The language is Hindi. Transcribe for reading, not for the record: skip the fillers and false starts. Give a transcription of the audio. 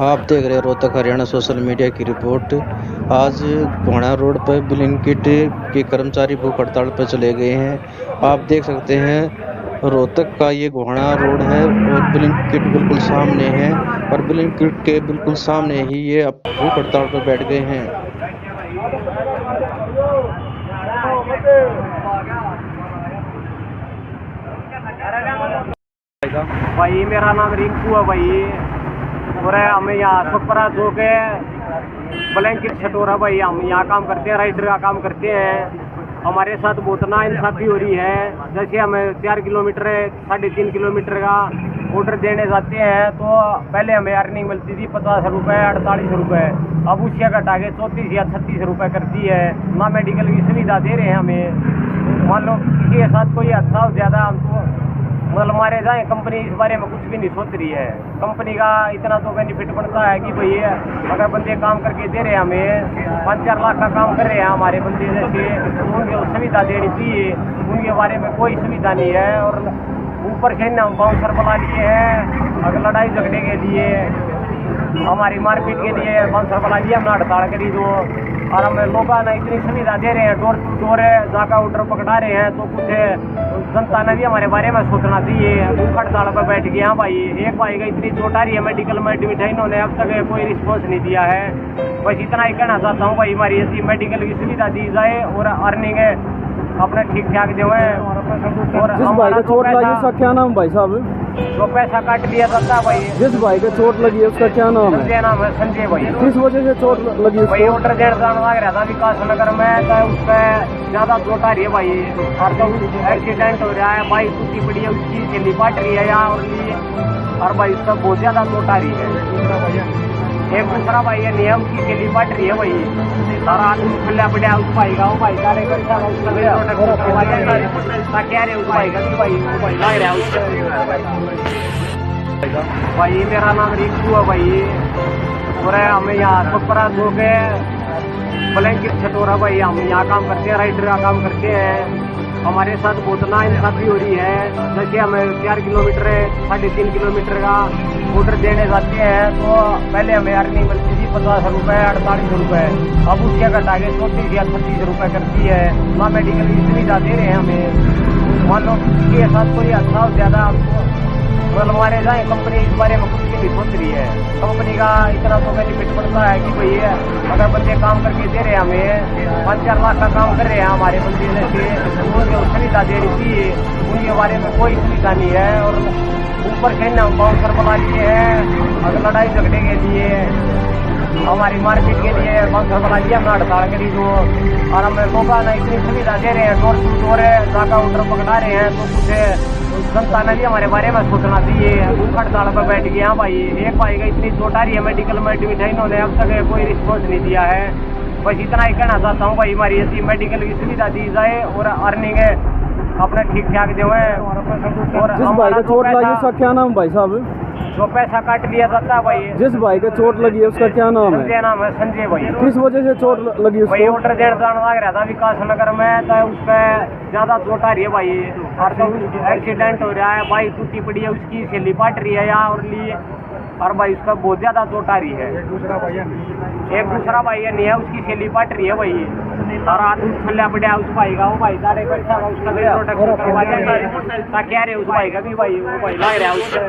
आप देख रहे हैं रोहतक हरियाणा सोशल मीडिया की रिपोर्ट। आज घोड़ा रोड पर ब्लिंकिट के कर्मचारी भूख हड़ताल पर चले गए हैं। आप देख सकते हैं रोहतक का ये घोड़ा रोड है और ब्लिंकिट बिल्कुल सामने है और ब्लिंकिट के बिल्कुल सामने ही ये अब भूख हड़ताल पर बैठ गए हैं। भाई मेरा नाम रिंकू है भाई, और हमें यहाँ सुपरा चौक ब्लैंकेट छटोरा भाई, हम यहाँ काम करते हैं, राइडर का काम करते हैं। हमारे साथ बहुत नाइंसाफी हो रही है। जैसे हमें 4 किलोमीटर 3.5 किलोमीटर का ऑर्डर देने जाते हैं तो पहले हमें अर्निंग मिलती थी 50 रुपये 48 रुपये, अब उससे घटा के 34 या 36 रुपये करती है। ना मेडिकल की सुविधा दे रहे हैं हमें। मान लो किसी के साथ कोई अच्छा हो ज़्यादा हमको मतलब मारे जाए, कंपनी इस बारे में कुछ भी नहीं सोच रही है। कंपनी का इतना तो बेनिफिट बनता है कि भाई अगर बंदे काम करके दे रहे हैं, हमें 5-4 लाख का काम कर रहे हैं हमारे बंदे, जैसे उनको सुविधा देनी चाहिए। उनके बारे में कोई सुविधा नहीं है। और ऊपर से हम बाउंसर बुला लिए हैं अगर लड़ाई झगड़े के लिए, हमारी मारपीट के लिए बाउंसर बुला लिए, हमने हड़ताल करी जो। और हमें लोगों ने इतनी सुविधा दे रहे हैं, डोर टू डोर जाकर ऑर्डर पकड़ा रहे हैं, तो कुछ जनता ने भी हमारे बारे में सोचना चाहिए। भूख हड़ताल पर बैठ गए। हाँ भाई, एक भाई का इतनी चोट आ रही है मेडिकल में एडमिट है, इन्होंने अब तक कोई रिस्पॉन्स नहीं दिया है। बस इतना ही कहना चाहता हूँ भाई, हमारी ऐसी मेडिकल की सुविधा दी जाए और अर्निंग अपने ठीक ठाक जो है। और जिस भाई को चोट लगी उसका क्या नाम भाई साहब? जो पैसा काट लिया जाता है भाई। जिस भाई को चोट लगी है उसका क्या नाम है? संजय नाम है, संजय भाई। किस वजह से चोट लगी भाई ऑर्डर देने जाना लग रहा था विकास नगर में, तो उस पर ज्यादा चोट आ रही है भाई। और तो एक्सीडेंट हो रहा है, बाइक टूटी पड़ी है, उसकी झेली पाट रही है यहाँ और भाई उसका बहुत ज्यादा चोट आ रही है। एक दूसरा भाई है नियम की झेली पाट रही है भाई। सारा आदमी खुला पड़ा उस भाई का, वो भाई का क्या रहे उस भाई का, भाई लग रहा है भाई। मेरा नाम रिंकू है भाई, और हमें यहाँ सुपरा चौक ब्लैंकेट छटोरा भाई, हम यहाँ काम करते हैं, राइडर का काम करते हैं। हमारे साथ बहुत नाइंसाफी हो रही है। जैसे हमें 4 किलोमीटर 3.5 किलोमीटर का ऑर्डर देने जाते हैं तो पहले हमें अर्निंग मिलती थी 50 रुपये 48 रुपये, अब उससे घटा के 34 या 36 रुपये करती है। ना मेडिकल की सुविधा दे रहे हैं हमें। मान लो किसी के साथ कोई अच्छा हो ज़्यादा मतलब मारे जाए, कंपनी इस बारे में कुछ भी नहीं सोच रही है। कंपनी का इतना तो बेनिफिट बनता है कि भाई अगर बंदे काम करके दे रहे हैं, हमें 5-4 लाख का काम कर रहे हैं हमारे बंदे, जैसे उनको सुविधा देनी चाहिए। उनके बारे में कोई सुविधा नहीं है। और ऊपर से हम बाउंसर बुला लिए हैं अगर लड़ाई झगड़े के लिए, हमारी मारपीट के लिए बाउंसर बुला लिया, हमने हड़ताल करी जो। और हमें लोगों ने इतनी सुविधा दे रहे हैं, डोर टू डोर जाकर ऑर्डर पकड़ा रहे हैं, तो कुछ जनता ने भी हमारे बारे में सोचना चाहिए। भूख हड़ताल पर बैठ गए। हाँ भाई, एक भाई का इतनी चोट आ रही है मेडिकल में एडमिट है, इन्होंने अब तक कोई रिस्पॉन्स नहीं दिया है। बस इतना ही कहना चाहता हूँ भाई, हमारी ऐसी मेडिकल की सुविधा दी जाए और अर्निंग अपने ठीक ठाक जो है। और जिस भाई को चोट लगी उसका क्या नाम भाई साहब? जो पैसा काट लिया जाता है भाई। जिस भाई को चोट लगी है उसका क्या नाम है? संजय नाम है, संजय भाई। किस वजह से चोट लगी भाई उसको? ऑर्डर देने जाना लग रहा था विकास नगर में, तो उस पर ज्यादा चोट आ रही है भाई। और तो एक्सीडेंट हो रहा है, बाइक टूटी पड़ी है, उसकी झेली पाट रही है यहाँ और भाई उसका बहुत ज्यादा चोट आ रही है। एक दूसरा भाई है नियम उसकी झेली पाट रही है भाई। और आदमी खुला पड़ा उस भाई का, वो भाई का उसका क्या रहे उस भाई का भी भाई, वो भाई लग रहा है उसका।